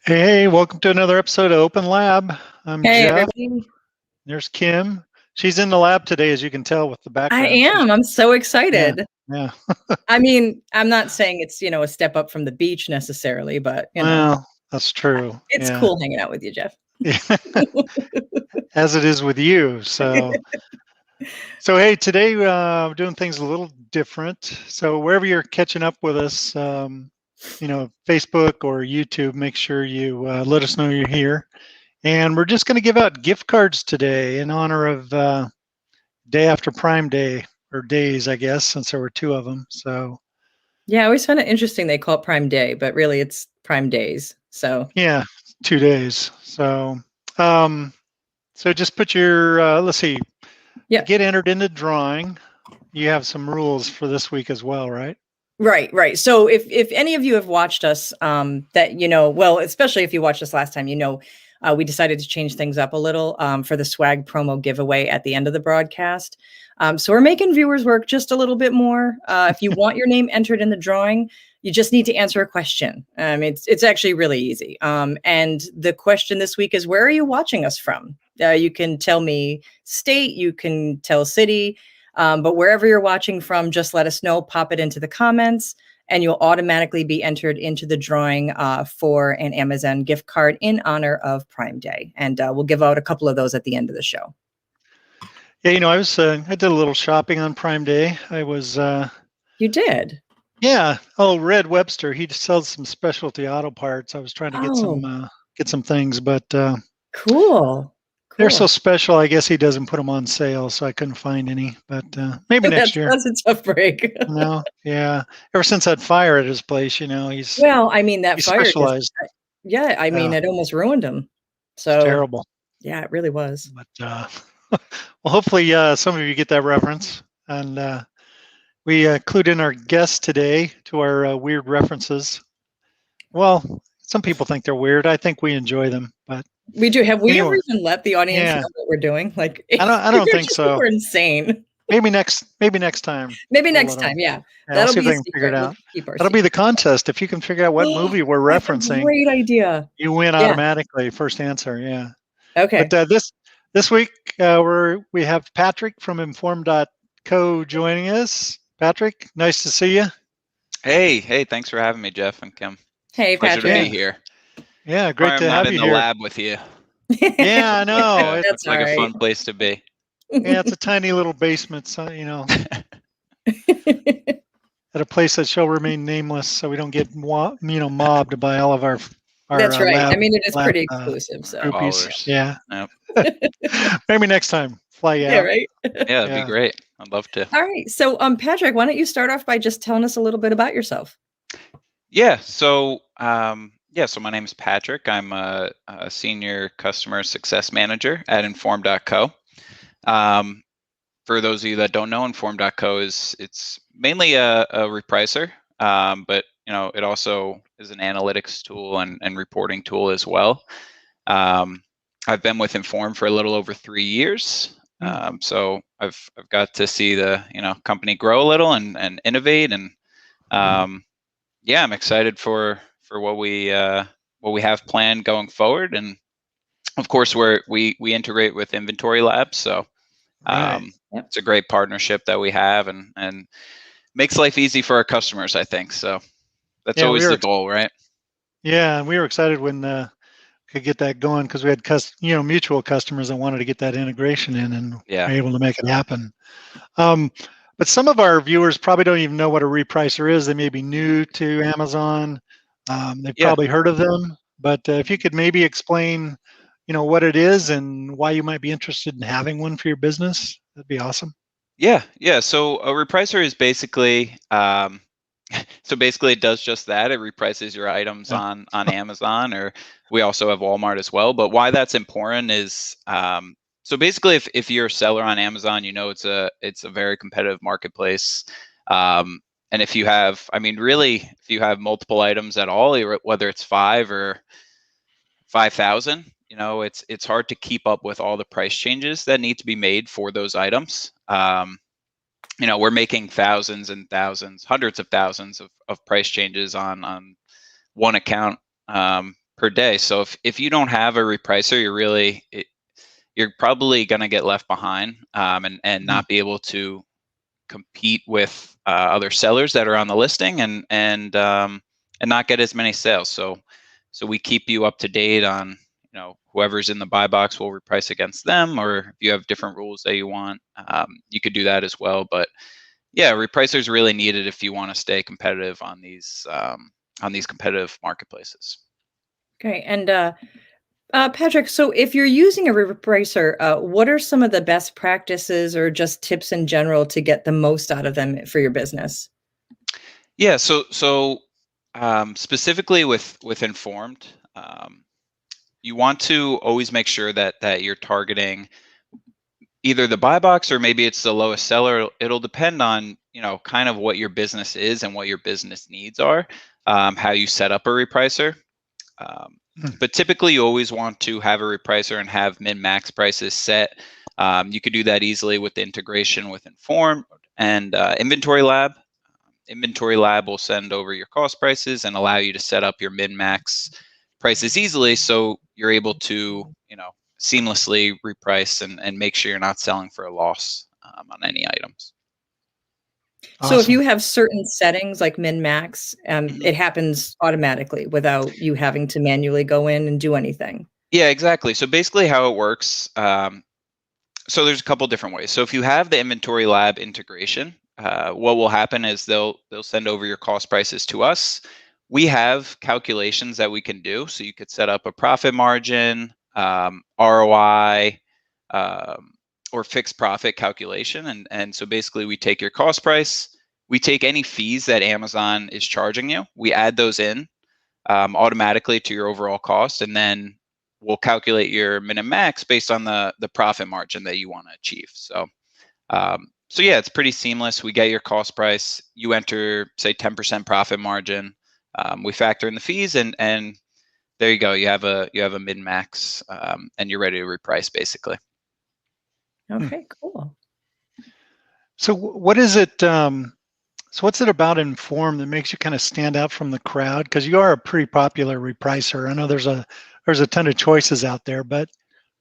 Hey, welcome to another episode of OpenLab. I'm Hey, Jeff. everybody. There's Kim. She's in the lab today, as you can tell with the I background. am. I'm so Yeah, excited. yeah. I mean, I'm not saying it's, a step up from the beach necessarily, but, Well, that's true. it's Yeah. cool hanging out with you, Jeff. Yeah. As it is with you. So hey, today we're doing things a little different. So wherever you're catching up with us, Facebook or YouTube, make sure you let us know you're here. And we're just going to give out gift cards today in honor of day after Prime Day, or days, I guess, since there were two of them. So Yeah, I always find it interesting they call it Prime Day, but really it's Prime Days. So, yeah, 2 days. Um, so just put your let's see, to yeah. get entered into drawing. You have some rules for this week as well, right? Right. So if any of you have watched us, that well, especially if you watched us last time, we decided to change things up a little for the swag promo giveaway at the end of the broadcast. So we're making viewers work just a little bit more. If you want your name entered in the drawing, you just need to answer a question. It's actually really easy. And the question this week is, where are you watching us from? You can tell me state, you can tell city. But wherever you're watching from, just let us know, pop it into the comments, and you'll automatically be entered into the drawing for an Amazon gift card in honor of Prime Day. And we'll give out a couple of those at the end of the show. Yeah, I did a little shopping on Prime Day. You did? Yeah. Oh, Red Webster, he sells some specialty auto parts. I was trying to Oh, get some things, but cool. they're so Cool. special. I guess he doesn't put them on sale, so I couldn't find any. But maybe next year. That's a tough break. Yeah. Ever since that fire at his place, Well, I mean, that he's fire just, specialized. yeah, I mean, Yeah, it almost ruined him. it's So, terrible. yeah, it really was. But well, hopefully some of you get that reference. And we clued in our guests today to our weird references. Well, some people think they're weird. I think we enjoy them. But We do. Have we ever anyway, even let the audience yeah, know what we're doing? Like, I don't you're think just so. we're insane. Maybe next time. Maybe We'll next let them. time, yeah. Yeah, I'll That'll see if be a they can figure it secret. We'll out. keep our That'll be the secret. contest. If you can figure out what movie we're That's a referencing, great idea. you win Yeah. automatically. First answer, yeah. But Okay. this week we have Patrick from Inform.co joining us. Patrick, nice to see you. Hey, thanks for having me, Jeff and Kim. Hey, Pleasure to Patrick. be here. Yeah, Sorry great I'm to not have in you the here. lab with you. Yeah, I know. Yeah, That's it's all like a right. fun place to be. Yeah, it's a tiny little basement, so, at a place that shall remain nameless, so we don't get mobbed by all of our That's right. I lab mean, it is lab pretty exclusive, so groupies. Followers. Yeah, Yep. maybe next time fly you yeah, out. right. Yeah, it'd be Yeah. great. I'd love to. All right. So, Patrick, why don't you start off by just telling us a little bit about yourself? So my name is Patrick. I'm a senior customer success manager at Inform.co. For those of you that don't know, Inform.co it's mainly a repricer, but it also is an analytics tool and reporting tool as well. I've been with Inform for a little over 3 years, so I've got to see the company grow a little and innovate, and yeah, I'm excited for what we have planned going forward, and of course we integrate with InventoryLab, so Right. Yep. it's a great partnership that we have, and makes life easy for our customers, I think. So that's Yeah, always the goal, right? yeah, and we were excited when could get that going because we had mutual customers that wanted to get that integration in, and Yeah. were able to make it happen. But some of our viewers probably don't even know what a repricer is. They may be new to Amazon. They've Yeah. probably heard of them, but if you could maybe explain, what it is and why you might be interested in having one for your business, that'd be awesome. Yeah. So a repricer is basically so basically it does just that. It reprices your items Yeah. on Amazon, or we also have Walmart as well. But why that's important is so basically if you're a seller on Amazon, it's a very competitive marketplace. And if you have, if you have multiple items at all, whether it's 5 or 5,000, it's hard to keep up with all the price changes that need to be made for those items. We're making thousands and thousands, hundreds of thousands of price changes on one account per day. So if you don't have a repricer, you're probably going to get left behind, and not be able to compete with other sellers that are on the listing, and not get as many sales. So we keep you up to date on, whoever's in the buy box, will reprice against them, or if you have different rules that you want, you could do that as well. But yeah, repricers really needed if you want to stay competitive on these competitive marketplaces. Okay, and Patrick, so if you're using a repricer, what are some of the best practices or just tips in general to get the most out of them for your business? Yeah, so specifically with Informed, you want to always make sure that you're targeting either the buy box, or maybe it's the lowest seller. It'll depend on, kind of what your business is and what your business needs are, how you set up a repricer. But typically you always want to have a repricer and have min-max prices set. You could do that easily with the integration with Informed and InventoryLab. InventoryLab will send over your cost prices and allow you to set up your min-max prices easily, so you're able to, seamlessly reprice and make sure you're not selling for a loss on any items. So if you have certain settings like min-max, it happens automatically without you having to manually go in and do anything. Yeah, exactly. So basically how it works, so there's a couple different ways. So if you have the InventoryLab integration, what will happen is they'll send over your cost prices to us. We have calculations that we can do. So you could set up a profit margin, ROI, or fixed profit calculation. And so basically we take your cost price, we take any fees that Amazon is charging you, we add those in automatically to your overall cost, and then we'll calculate your min and max based on the profit margin that you want to achieve. So yeah, it's pretty seamless. We get your cost price, you enter, say, 10% profit margin, we factor in the fees, and there you go. You have a min max, and you're ready to reprice basically. Okay, cool. So what is it? So what's it about Inform that makes you kind of stand out from the crowd? Because you are a pretty popular repricer. I know there's a ton of choices out there, but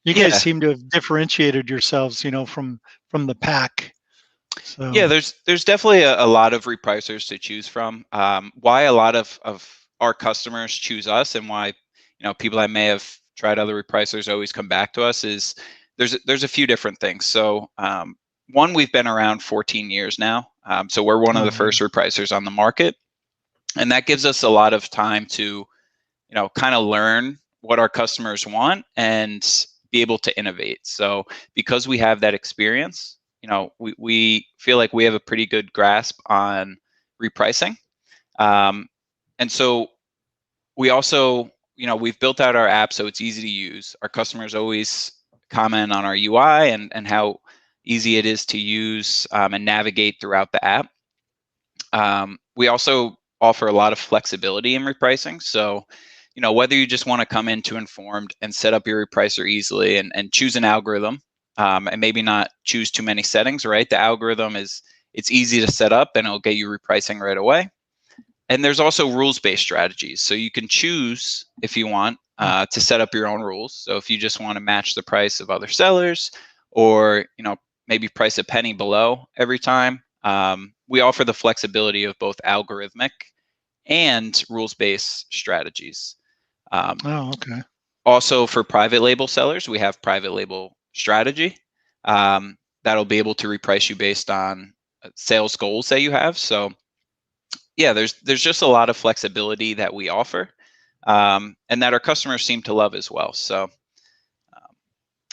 you guys seem to have differentiated yourselves, from the pack. So yeah, there's definitely a lot of repricers to choose from. Why a lot of our customers choose us, and why people that may have tried other repricers always come back to us, is there's a few different things. So one, we've been around 14 years now, so we're one of the first repricers on the market, and that gives us a lot of time to kind of learn what our customers want and be able to innovate. So because we have that experience, we feel like we have a pretty good grasp on repricing, and so we also, we've built out our app so it's easy to use. Our customers always comment on our UI and how easy it is to use and navigate throughout the app. We also offer a lot of flexibility in repricing. So, whether you just want to come into Informed and set up your repricer easily and choose an algorithm, and maybe not choose too many settings, right? The algorithm it's easy to set up and it'll get you repricing right away. And there's also rules-based strategies. So you can choose, if you want, to set up your own rules. So if you just want to match the price of other sellers, or maybe price a penny below every time, we offer the flexibility of both algorithmic and rules-based strategies. okay. Also, for private label sellers, we have private label strategy that'll be able to reprice you based on sales goals that you have. So yeah, there's just a lot of flexibility that we offer, and that our customers seem to love as well. So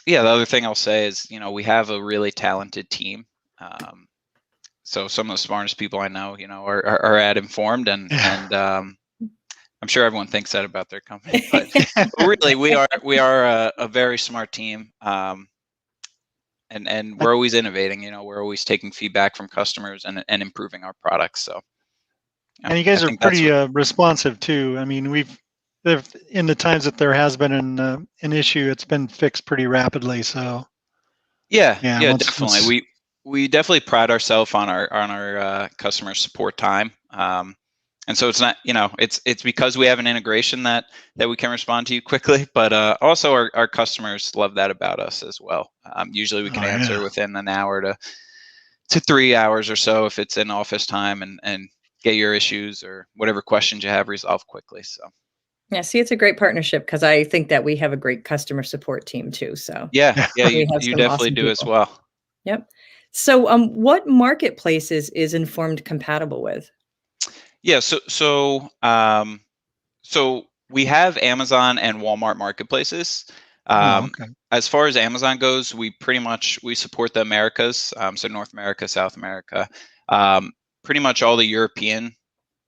yeah, the other thing I'll say is, we have a really talented team. So some of the smartest people I know, are at Informed, and I'm sure everyone thinks that about their company, but really we are a very smart team, and we're always innovating. We're always taking feedback from customers and improving our products. So. And you guys are pretty responsive too. I mean, in the times that there has been an issue, it's been fixed pretty rapidly. So yeah, definitely. We definitely pride ourselves on our customer support time, And so it's not, it's because we have an integration that we can respond to you quickly, but also our customers love that about us as well. Usually we can answer within an hour to 3 hours or so if it's in office time, and get your issues or whatever questions you have resolved quickly. So yeah, see, it's a great partnership because I think that we have a great customer support team too. So yeah, we have you some definitely awesome do as people. well. Yep. So what marketplaces is Informed compatible with? Yeah, so we have Amazon and Walmart marketplaces. Okay. As far as Amazon goes, we support the Americas, so North America, South America, pretty much all the European,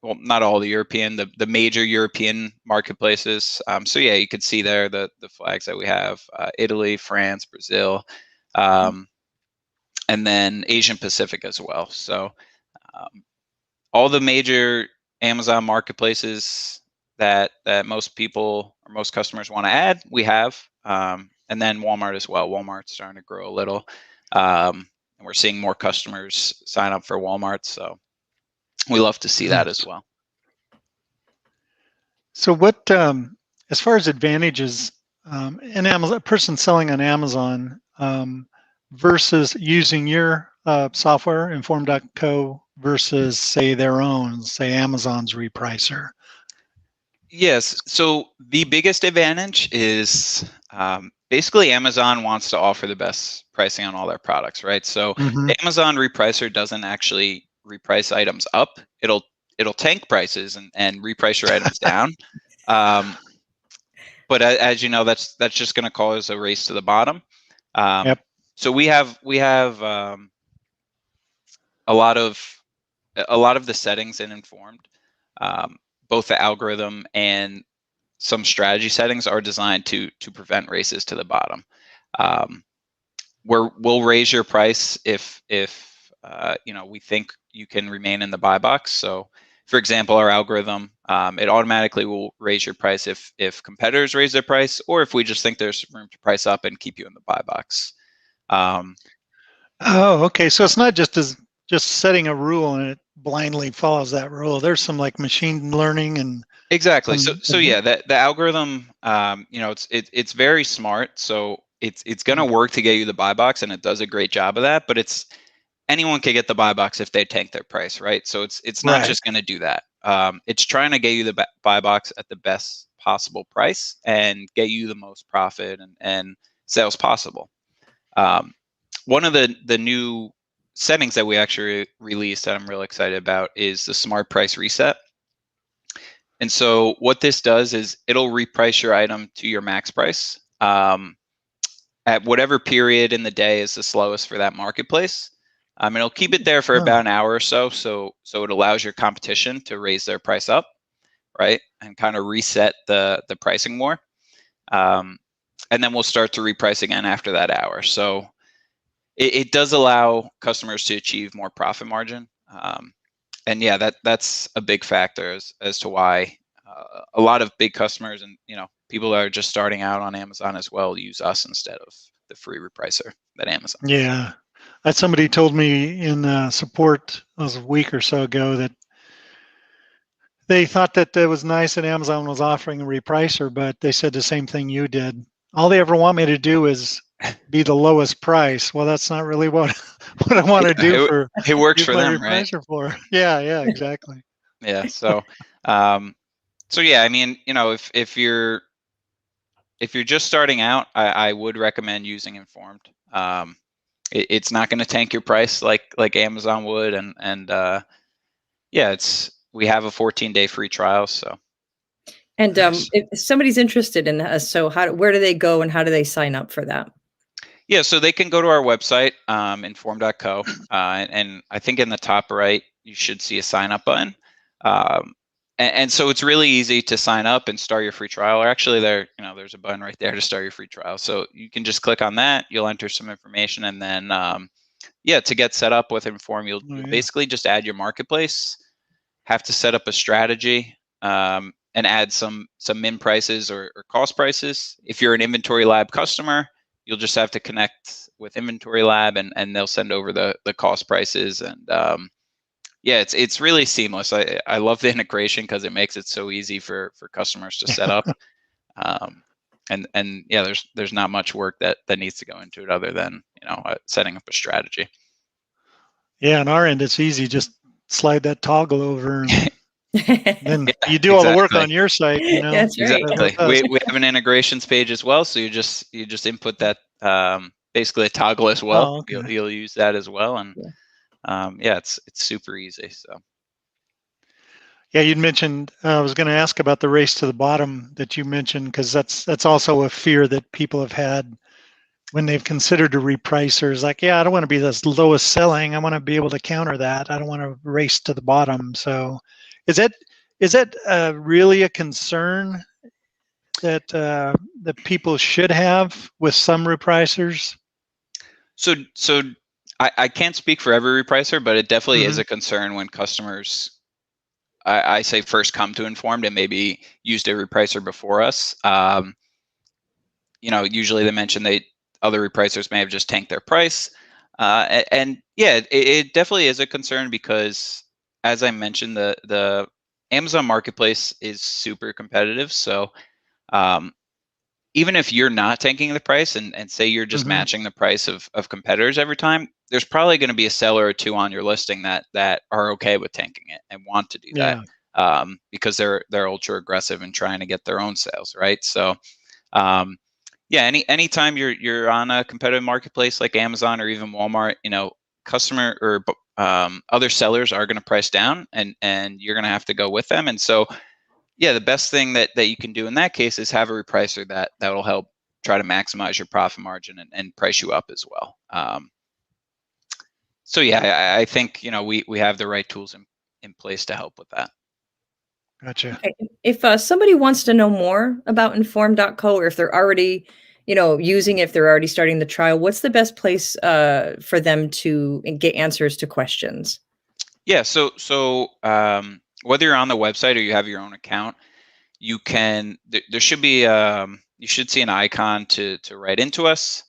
well, not all the European, the major European marketplaces. So yeah, you can see there the flags that we have: Italy, France, Brazil, and then Asian Pacific as well. So all the major Amazon marketplaces that most people or most customers want to add, we have, and then Walmart as well. Walmart's starting to grow a little, and we're seeing more customers sign up for Walmart, so we love to see that as well. So what, as far as advantages, in Amazon, a person selling on Amazon versus using your software, Inform.co, versus say their own, say Amazon's repricer? Yes. So the biggest advantage is basically Amazon wants to offer the best pricing on all their products, right? So Mm-hmm. Amazon repricer doesn't actually reprice items up. It'll tank prices and reprice your items down. But as you know, that's just going to cause a race to the bottom. Yep. So we have a lot of the settings in Informed, both the algorithm and some strategy settings are designed to prevent races to the bottom. We'll raise your price if we think you can remain in the buy box. So, for example, our algorithm, it automatically will raise your price if competitors raise their price, or if we just think there's room to price up and keep you in the buy box. Oh, okay. So it's not just setting a rule and it blindly follows that rule. There's some like machine learning and exactly. So yeah, the algorithm, it's very smart. So it's going to work to get you the buy box, and it does a great job of that. But anyone can get the buy box if they tank their price, right? So it's not just going to do that. It's trying to get you the buy box at the best possible price and get you the most profit and sales possible. One of the new settings that we actually released that I'm really excited about is the smart price reset. And so what this does is it'll reprice your item to your max price at whatever period in the day is the slowest for that marketplace. And it'll keep it there for about an hour or so. So it allows your competition to raise their price up, right? And kind of reset the pricing more. And then we'll start to reprice again after that hour. So it does allow customers to achieve more profit margin. And yeah, that's a big factor as to why a lot of big customers and people that are just starting out on Amazon as well use us instead of the free repricer that Amazon. Yeah, somebody told me in support a week or so ago that they thought that it was nice that Amazon was offering a repricer, but they said the same thing you did. All they ever want me to do is be the lowest price. Well, that's not really what I want to do for. It works for my them, repricer right? For. Yeah, exactly. Yeah. So, so yeah, I mean, if you're just starting out, I would recommend using Informed. It's not going to tank your price like Amazon would, and yeah, we have a 14-day free trial. So, and if somebody's interested in that, so where do they go and how do they sign up for that? Yeah, so they can go to our website, inform.co, and I think in the top right you should see a sign up button. And so it's really easy to sign up and start your free trial. Or actually, there's a button right there to start your free trial. So you can just click on that. You'll enter some information, and then to get set up with Inform, you'll basically just add your marketplace. Have to set up a strategy and add some min prices or cost prices. If you're an InventoryLab customer, you'll just have to connect with InventoryLab, and they'll send over the cost prices and Yeah, it's really seamless. I love the integration because it makes it so easy for customers to set up. And yeah, there's not much work that needs to go into it other than setting up a strategy. Yeah, on our end, it's easy. Just slide that toggle over, and then Yeah, you do all the work exactly. on your site. That's right. Exactly. We have an integrations page as well, so you just input that basically a toggle as well. Oh, okay. You'll use that as well, and Yeah. yeah, it's super easy. So Yeah, you'd mentioned. I was going to ask about the race to the bottom that you mentioned, because that's also a fear that people have had when they've considered a repricer. Is like, yeah, I don't want to be the lowest selling. I want to be able to counter that. I don't want to race to the bottom. So, is that really a concern that that people should have with some repricers? So I can't speak for every repricer, but it definitely is Mhm. a concern when customers, I say, first come to Informed and maybe used a repricer before us. Usually they mention other repricers may have just tanked their price. And yeah, it definitely is a concern because, as I mentioned, the Amazon marketplace is super competitive. So even if you're not tanking the price and say you're just Mhm. matching the price of competitors every time, there's probably going to be a seller or two on your listing that are okay with tanking it and want to do that, Yeah. because they're ultra aggressive and trying to get their own sales, right? So um, yeah, anytime you're on a competitive marketplace like Amazon or even Walmart, customer or other sellers are going to price down, and you're going to have to go with them. And so yeah, the best thing that you can do in that case is have a repricer that will help try to maximize your profit margin and price you up as well. So yeah, I think we have the right tools in place to help with that. Gotcha. Okay. If somebody wants to know more about Inform.co, or if they're already, using it, if they're already starting the trial, what's the best place for them to get answers to questions? Yeah, so whether you're on the website or you have your own account, you can. There should be you should see an icon to write into us.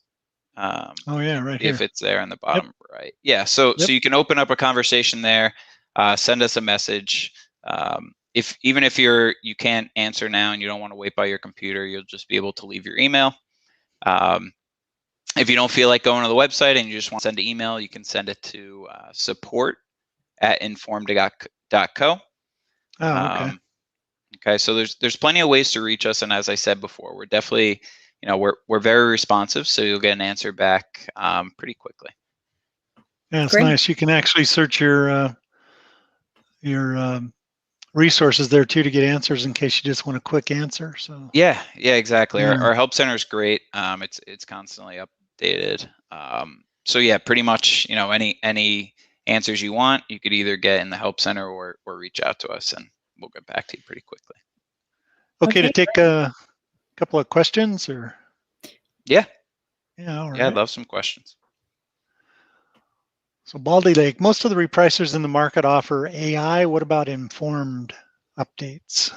Oh yeah, right If here. it's there in the Yep. bottom right. Yeah, so Yep. you can open up a conversation there, send us a message. If you can't answer now and you don't want to wait by your computer, you'll just be able to leave your email. If you don't feel like going to the website and you just want to send an email, you can send it to support@informed.co. Oh, okay. Okay, so there's plenty of ways to reach us, and as I said before, we're definitely, we're very responsive, so you'll get an answer back pretty quickly. Yeah, it's Great. nice. You can actually search your resources there too to get answers in case you just want a quick answer. So Yeah, exactly. yeah. Our help center is great. It's constantly updated. So yeah, pretty much, any answers you want, you could either get in the help center or reach out to us, and we'll get back to you pretty quickly. Okay, to Okay. take a couple of questions, or Yeah, yeah, all yeah, I'd right. love some questions. So Baldy Lake, most of the repricers in the market offer AI. What about informed updates?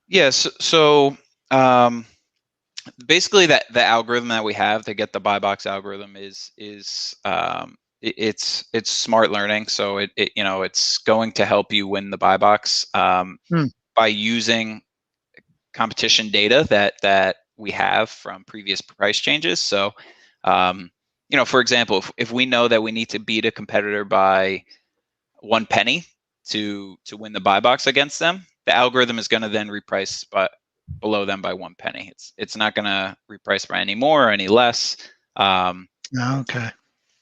Yes, so basically the algorithm that we have to get the buy box algorithm is it's smart learning. So it's going to help you win the buy box by using competition data that we have from previous price changes. So for example, if we know that we need to beat a competitor by 1 penny to win the buy box against them, the algorithm is going to then reprice below them by 1 penny. It's not going to reprice by any more or any less. Okay.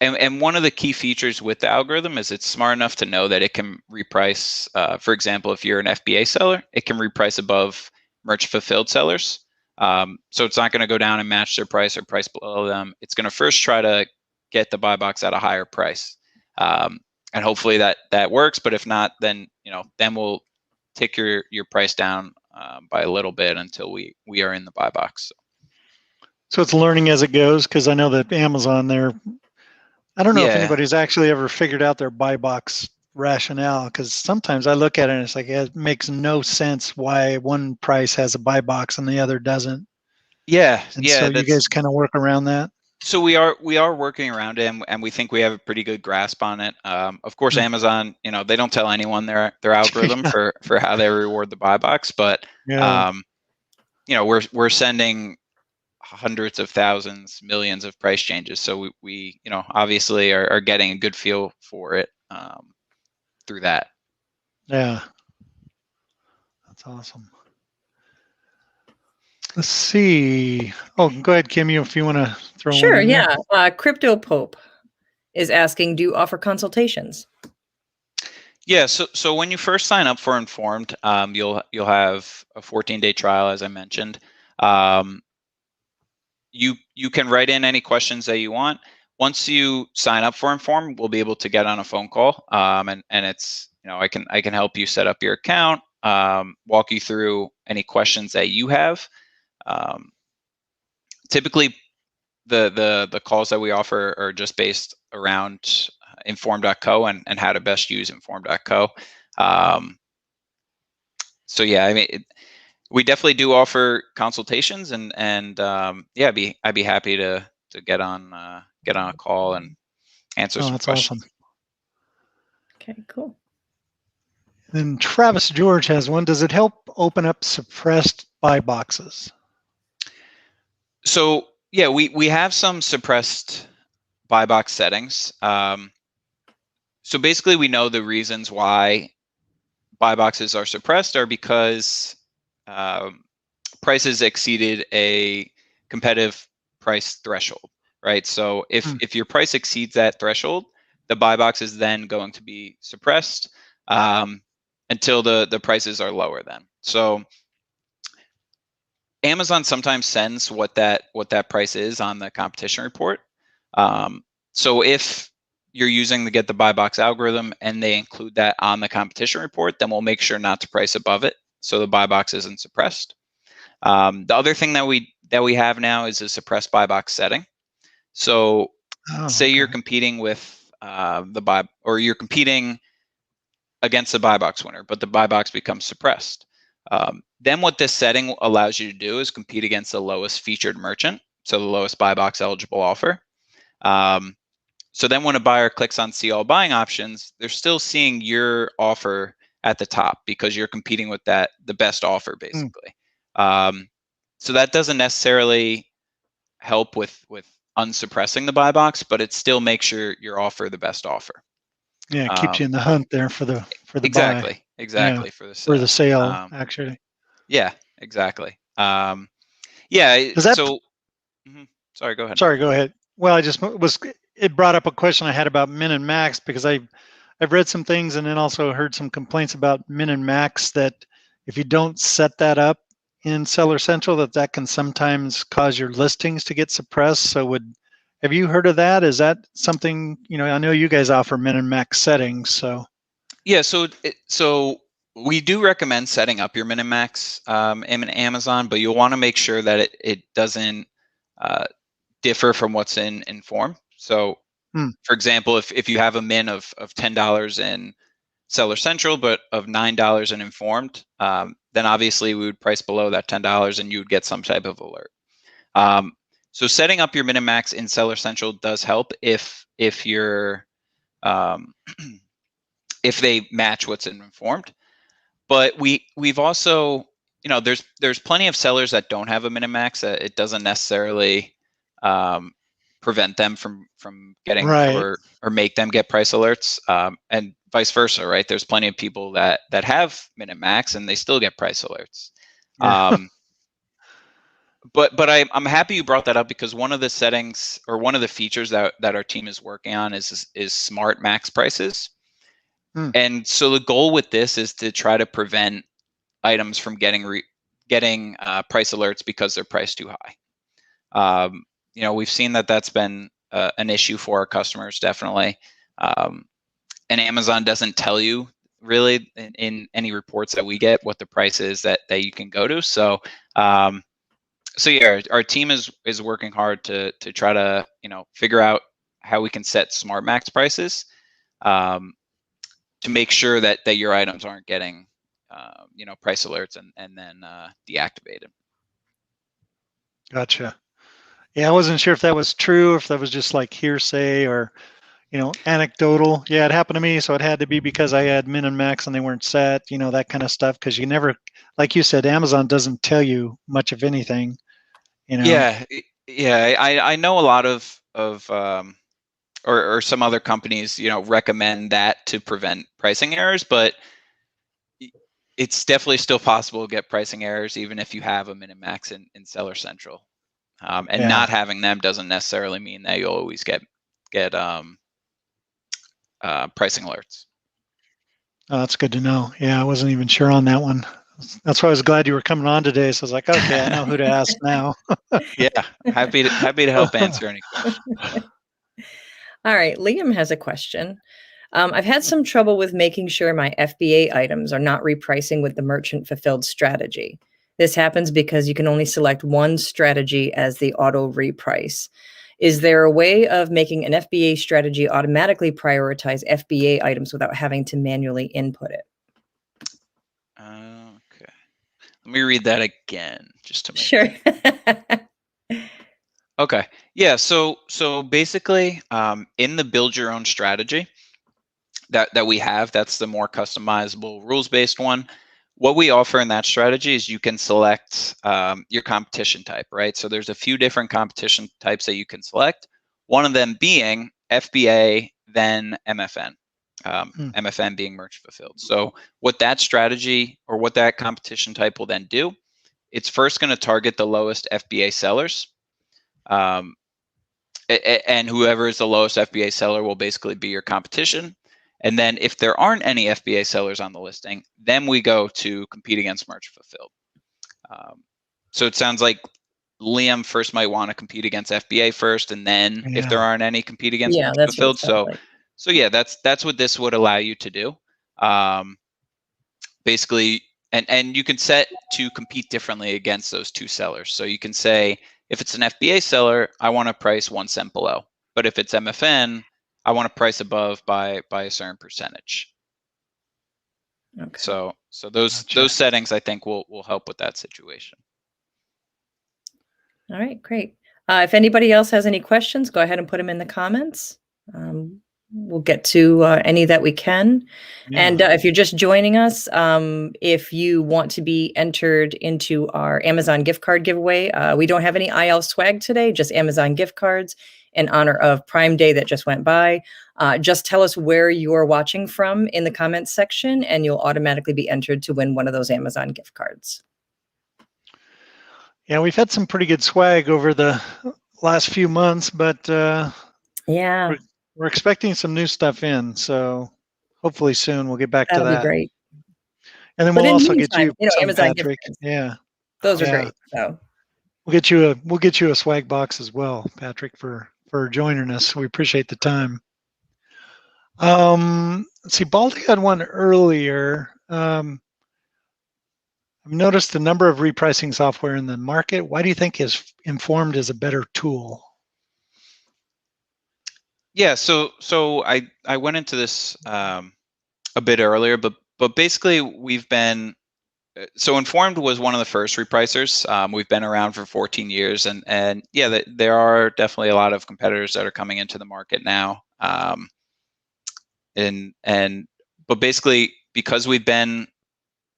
And one of the key features with the algorithm is it's smart enough to know that it can reprice. For example, if you're an FBA seller, it can reprice above merchant fulfilled sellers. So it's not going to go down and match their price or price below them. It's going to first try to get the buy box at a higher price. And hopefully that works. But if not, then then we'll tick your price down by a little bit until we are in the buy box. So it's learning as it goes, because I know that Amazon, I don't know if Yeah. anybody's actually ever figured out their buy box rationale, because sometimes I look at it and it's like it makes no sense why one price has a buy box and the other doesn't. Yeah. And so you guys kind of work around that. So we are working around it, and we think we have a pretty good grasp on it. Of course, Amazon, they don't tell anyone their algorithm Yeah. for how they reward the buy box, but Yeah. we're sending hundreds of thousands, millions of price changes, so we obviously are getting a good feel for it through that. Yeah. That's awesome. Let's see. Oh, go ahead, Kim, if you want to throw one Sure, in there. yeah. Crypto Pope is asking, do you offer consultations? Yeah, so when you first sign up for Informed, you'll have a 14-day trial, as I mentioned. You can write in any questions that you want. Once you sign up for Informed, we'll be able to get on a phone call, and it's I can help you set up your account, walk you through any questions that you have. Typically, the calls that we offer are just based around inform.co and how to best use inform.co. So yeah, I mean, we definitely do offer consultations, and yeah, I'd be happy to get on a call and answer Oh, some that's questions. awesome. Okay, cool. Then Travis George has one. Does it help open up suppressed buy boxes? So yeah, we have some suppressed buy box settings. So basically, we know the reasons why buy boxes are suppressed are because prices exceeded a competitive price threshold, right? So if your price exceeds that threshold, the buy box is then going to be suppressed until the prices are lower then. So Amazon sometimes sends what that price is on the competition report. So if you're using the get the buy box algorithm and they include that on the competition report, then we'll make sure not to price above it, so the buy box isn't suppressed. The other thing that we have now is a suppressed buy box setting. So say you're competing with the buy, or you're competing against the buy box winner, but the buy box becomes suppressed. Then what this setting allows you to do is compete against the lowest featured merchant, so the lowest buy box eligible offer. So then when a buyer clicks on see all buying options, they're still seeing your offer at the top because you're competing with the best offer, basically. So that doesn't necessarily help with unsuppressing the buy box, but it still makes your offer the best offer. Yeah, it keeps you in the hunt there for the exactly buy. exactly for the sale. For the sale, actually. Yeah, exactly. Yeah. Does that? So, sorry, go ahead. Sorry, go ahead. Well, it brought up a question I had about min and max, because I've read some things and then also heard some complaints about min and max, that if you don't set that up in Seller Central, that can sometimes cause your listings to get suppressed. So have you heard of that? Is that something, I know you guys offer min and max settings, so. Yeah, so we do recommend setting up your min and max in Amazon, but you'll want to make sure that it doesn't differ from what's in Inform. So, for example, if you have a min of $10 in Seller Central, but of $9 in Informed, then obviously we would price below that $10 and you would get some type of alert. So setting up your min and max in Seller Central does help if you're if they match what's in Informed. But we've also, there's plenty of sellers that don't have a min and max. It doesn't necessarily prevent them from getting or make them get price alerts, and vice versa, right? There's plenty of people that have min and max and they still get price alerts. Yeah. But I'm happy you brought that up, because one of the settings, or one of the features that our team is working on is smart max prices. And so the goal with this is to try to prevent items from getting price alerts because they're priced too high. We've seen that's been an issue for our customers, definitely. And Amazon doesn't tell you really in any reports that we get what the price is that you can go to. So yeah, our team is working hard to try to figure out how we can set smart max prices to make sure that your items aren't getting price alerts and then deactivated. Gotcha. Yeah, I wasn't sure if that was true, if that was just like hearsay or, anecdotal. Yeah, it happened to me, so it had to be because I had min and max and they weren't set, that kind of stuff. Because you never, like you said, Amazon doesn't tell you much of anything. Yeah, yeah. I know a lot of or some other companies, recommend that to prevent pricing errors, but it's definitely still possible to get pricing errors even if you have a min and max in Seller Central. And Yeah. not having them doesn't necessarily mean that you'll always get pricing alerts. Oh, that's good to know. Yeah, I wasn't even sure on that one. That's why I was glad you were coming on today. So I was like, okay, I know who to ask now. Yeah, happy to help answer any questions. All right, Liam has a question. I've had some trouble with making sure my FBA items are not repricing with the merchant fulfilled strategy. This happens because you can only select one strategy as the auto reprice. Is there a way of making an FBA strategy automatically prioritize FBA items without having to manually input it? Okay, let me read that again just to make Sure. Okay. Yeah. So basically, in the build your own strategy that we have, that's the more customizable rules based one. What we offer in that strategy is you can select your competition type, right? So there's a few different competition types that you can select. One of them being FBA, then MFN. MFN being merchant fulfilled. So what that strategy or what that competition type will then do, it's first going to target the lowest FBA sellers. And whoever is the lowest FBA seller will basically be your competition. And then if there aren't any FBA sellers on the listing, then we go to compete against merchant fulfilled. So it sounds like Liam first might want to compete against FBA first, and then if there aren't any, compete against merchant that's what it fulfilled. sounds like. So yeah, that's what this would allow you to do. Basically, and you can set to compete differently against those two sellers. So you can say, if it's an FBA seller, I want to price 1 cent below. But if it's MFN, I want to price above by a certain percentage. Okay. So those settings I think will help with that situation. All right, great. If anybody else has any questions, go ahead and put them in the comments. We'll get to any that we can. Yeah. And if you're just joining us, if you want to be entered into our Amazon gift card giveaway, we don't have any IL swag today, just Amazon gift cards in honor of Prime Day that just went by. Just tell us where you're watching from in the comments section, and you'll automatically be entered to win one of those Amazon gift cards. Yeah, we've had some pretty good swag over the last few months, but yeah, we're expecting some new stuff in. So hopefully soon we'll get back that'll to that. Be great. And then But we'll in also meantime, get you some, Amazon Patrick. gift cards, Yeah, those are great. So we'll get you a swag box as well, Patrick, for joining us. We appreciate the time. Let's see, Baldy had one earlier. I've noticed the number of repricing software in the market. Why do you think Informed is a better tool? Yeah, so I went into this a bit earlier, but basically we've been so Informed was one of the first repricers. We've been around for 14 years, and yeah, there are definitely a lot of competitors that are coming into the market now. But basically, because we've been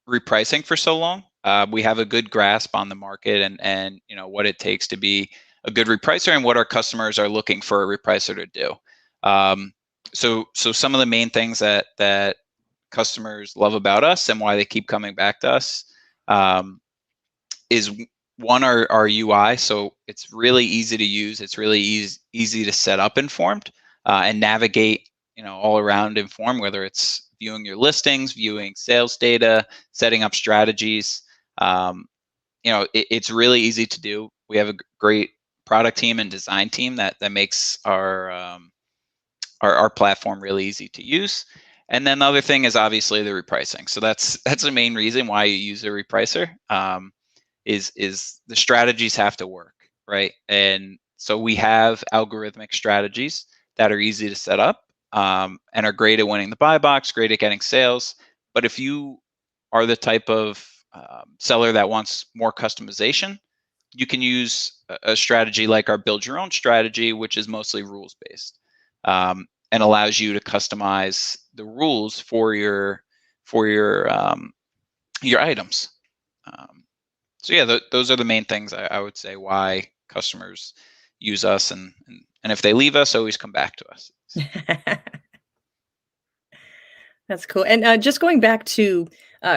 repricing for so long, we have a good grasp on the market and what it takes to be a good repricer and what our customers are looking for a repricer to do. So some of the main things that customers love about us and why they keep coming back to us is one, our UI. So it's really easy to use. It's really easy to set up Informed and navigate all around Informed, whether it's viewing your listings, viewing sales data, setting up strategies. It's really easy to do. We have a great product team and design team that makes our platform really easy to use. And then the other thing is obviously the repricing. So that's the main reason why you use a repricer. Is the strategies have to work, right? And so we have algorithmic strategies that are easy to set up and are great at winning the buy box, great at getting sales. But if you are the type of seller that wants more customization, you can use a strategy like our build your own strategy, which is mostly rules based, and allows you to customize the rules for your items. So yeah, those are the main things I would say why customers use us, and if they leave us, always come back to us. That's cool. And just going back to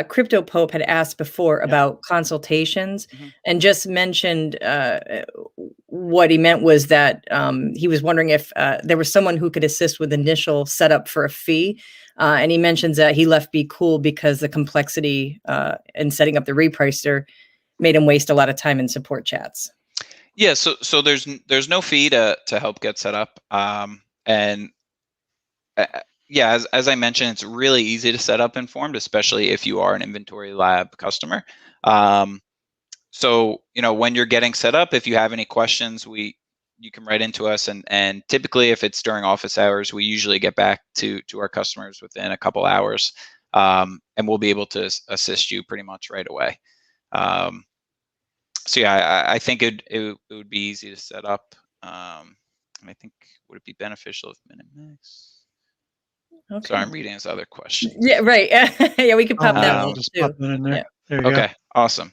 Crypto Pope had asked before about consultations, and just mentioned what he meant was that he was wondering if there was someone who could assist with initial setup for a fee. And he mentions that he left Be Cool because the complexity in setting up the repricer made him waste a lot of time in support chats. Yeah, so there's no fee to help get set up, and yeah, as I mentioned, it's really easy to set up Informed, especially if you are an InventoryLab customer. So when you're getting set up, if you have any questions, you can write into us, and typically if it's during office hours, we usually get back to our customers within a couple hours, and we'll be able to assist you pretty much right away. So yeah, I think it would be easy to set up, and I think would it be beneficial if Minimax? Okay. So I'm reading his other question. Yeah, right. Yeah, we can pop that I'll one just too. pop that in there. Yeah. There you go. Okay, awesome.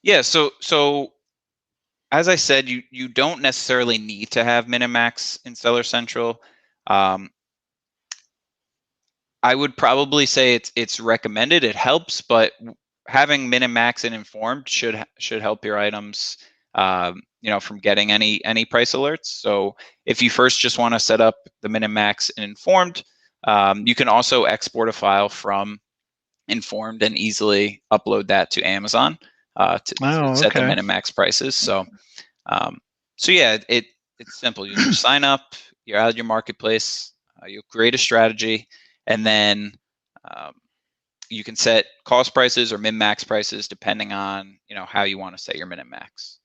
Yeah, so as I said, you don't necessarily need to have Minimax in Seller Central. I would probably say it's recommended. It helps, but having Minimax and Informed should help your items, from getting any price alerts. So if you first just want to set up the Minimax and Informed, you can also export a file from Informed and easily upload that to Amazon to set the Minimax prices. So yeah, it's simple. You just sign up, you add your marketplace, you'll create a strategy, and then you can set cost prices or min-max prices depending on how you want to set your min-max.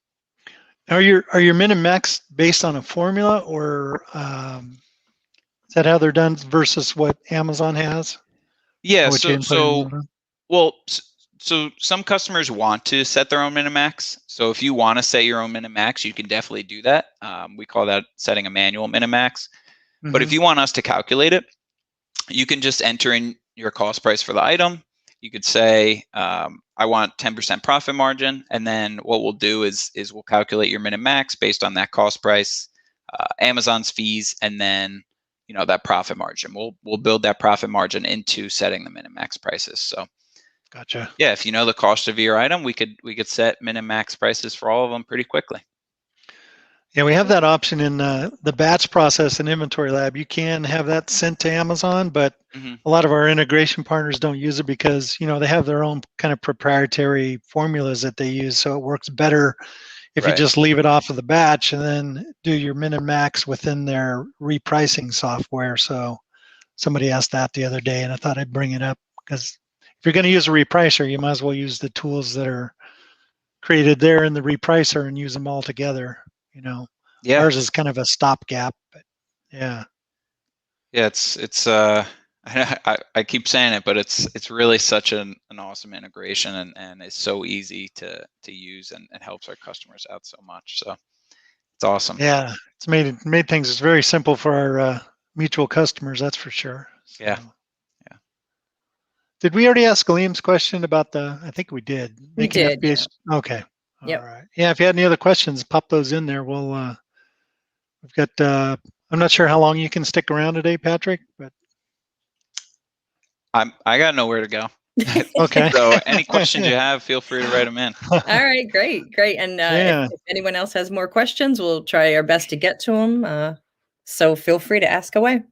Are your min-max based on a formula, or is that how they're done versus what Amazon has? Yeah. So some customers want to set their own min-max. So if you want to set your own min-max, you can definitely do that. We call that setting a manual min-max. But if you want us to calculate it, you can just enter in your cost price for the item. You could say, I want 10% profit margin. And then what we'll do is we'll calculate your min and max based on that cost price, Amazon's fees, and then, that profit margin. We'll build that profit margin into setting the min and max prices. So gotcha. Yeah, if you know the cost of your item, we could set min and max prices for all of them pretty quickly. Yeah, we have that option in the batch process in InventoryLab. You can have that sent to Amazon, but a lot of our integration partners don't use it because they have their own kind of proprietary formulas that they use. So it works better if you just leave it off of the batch and then do your min and max within their repricing software. So somebody asked that the other day, and I thought I'd bring it up because if you're going to use a repricer, you might as well use the tools that are created there in the repricer and use them all together. Yeah. Ours is kind of a stopgap, but yeah. Yeah, it's I keep saying it, but it's really such an awesome integration, and it's so easy to use and helps our customers out so much. So it's awesome. Yeah, it's made things very simple for our mutual customers, that's for sure. So, yeah. Did we already ask Liam's question about I think we did. We did. Yeah. Okay. All right. Yeah, if you had any other questions, pop those in there. We've got, I'm not sure how long you can stick around today, Patrick, but. I got nowhere to go. Okay. So any questions you have, feel free to write them in. All right, great. And if anyone else has more questions, we'll try our best to get to them. So feel free to ask away.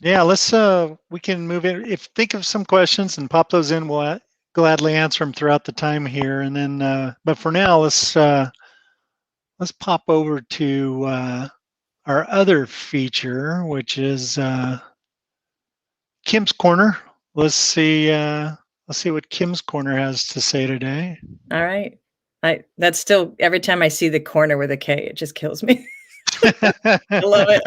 Yeah, we can move in. Think of some questions and pop those in. We'll gladly answer them throughout the time here. And then, but for now, let's pop over to our other feature, which is Kim's Corner. Let's see what Kim's Corner has to say today. All right. That's still, every time I see the corner with a K, it just kills me. I love it.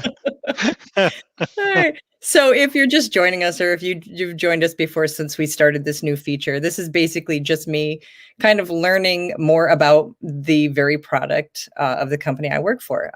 All right. So if you're just joining us, or if you've joined us before since we started this new feature, this is basically just me kind of learning more about the very product of the company I work for.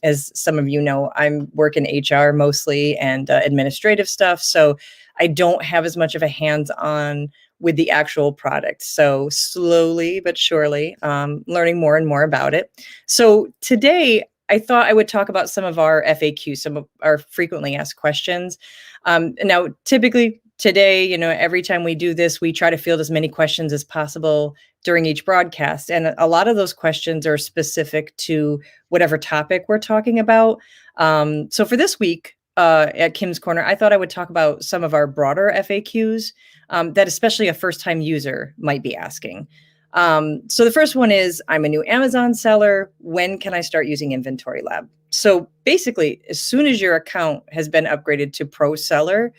As some of you know, I'm work in HR mostly and administrative stuff, so I don't have as much of a hands-on with the actual product. So slowly but surely, learning more and more about it. So today, I thought I would talk about some of our FAQs, some of our frequently asked questions. Now, typically today, every time we do this, we try to field as many questions as possible during each broadcast. And a lot of those questions are specific to whatever topic we're talking about. So for this week at Kim's Corner, I thought I would talk about some of our broader FAQs that especially a first-time user might be asking. So the first one is, I'm a new Amazon seller. When can I start using InventoryLab? So basically, as soon as your account has been upgraded to Pro Seller,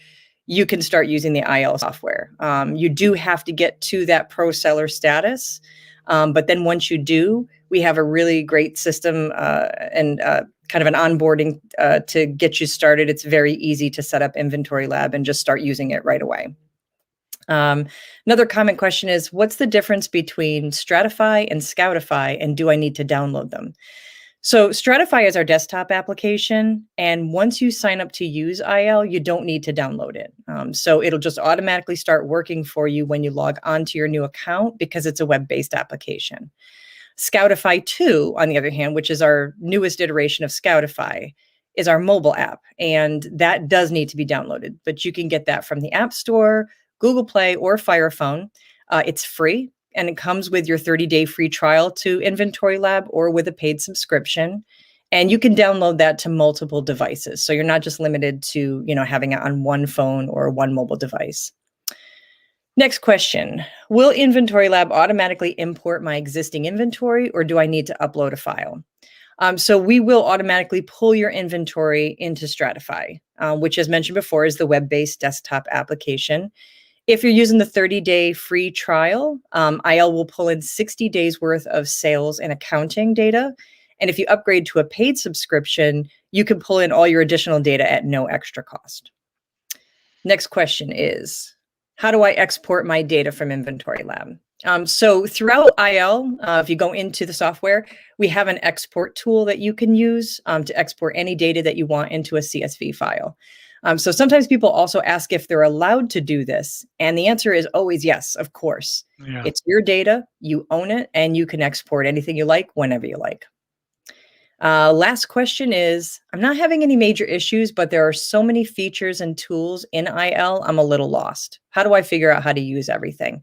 you can start using the IL software. You do have to get to that Pro Seller status. But then once you do, we have a really great system and kind of an onboarding to get you started. It's very easy to set up InventoryLab and just start using it right away. Another common question is, what's the difference between Stratify and Scoutify, and do I need to download them? So Stratify is our desktop application, and once you sign up to use IL, you don't need to download it. So it'll just automatically start working for you when you log onto your new account because it's a web-based application. Scoutify 2, on the other hand, which is our newest iteration of Scoutify, is our mobile app, and that does need to be downloaded, but you can get that from the App Store, Google Play, or Fire Phone. It's free, and it comes with your 30-day free trial to InventoryLab or with a paid subscription. And you can download that to multiple devices. So you're not just limited to, having it on one phone or one mobile device. Next question. Will InventoryLab automatically import my existing inventory, or do I need to upload a file? So we will automatically pull your inventory into Stratify, which, as mentioned before, is the web-based desktop application. If you're using the 30-day free trial, IL will pull in 60 days worth of sales and accounting data. And if you upgrade to a paid subscription, you can pull in all your additional data at no extra cost. Next question is, how do I export my data from InventoryLab? So throughout IL, if you go into the software, we have an export tool that you can use to export any data that you want into a CSV file. So sometimes people also ask if they're allowed to do this. And the answer is always yes, of course. Yeah. It's your data, you own it, and you can export anything you like whenever you like. Last question is, I'm not having any major issues, but there are so many features and tools in IL, I'm a little lost. How do I figure out how to use everything?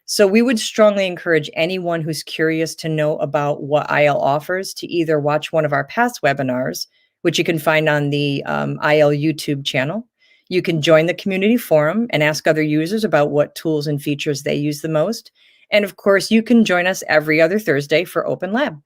So we would strongly encourage anyone who's curious to know about what IL offers to either watch one of our past webinars, which you can find on the IL YouTube channel. You can join the community forum and ask other users about what tools and features they use the most. And of course, you can join us every other Thursday for OpenLab.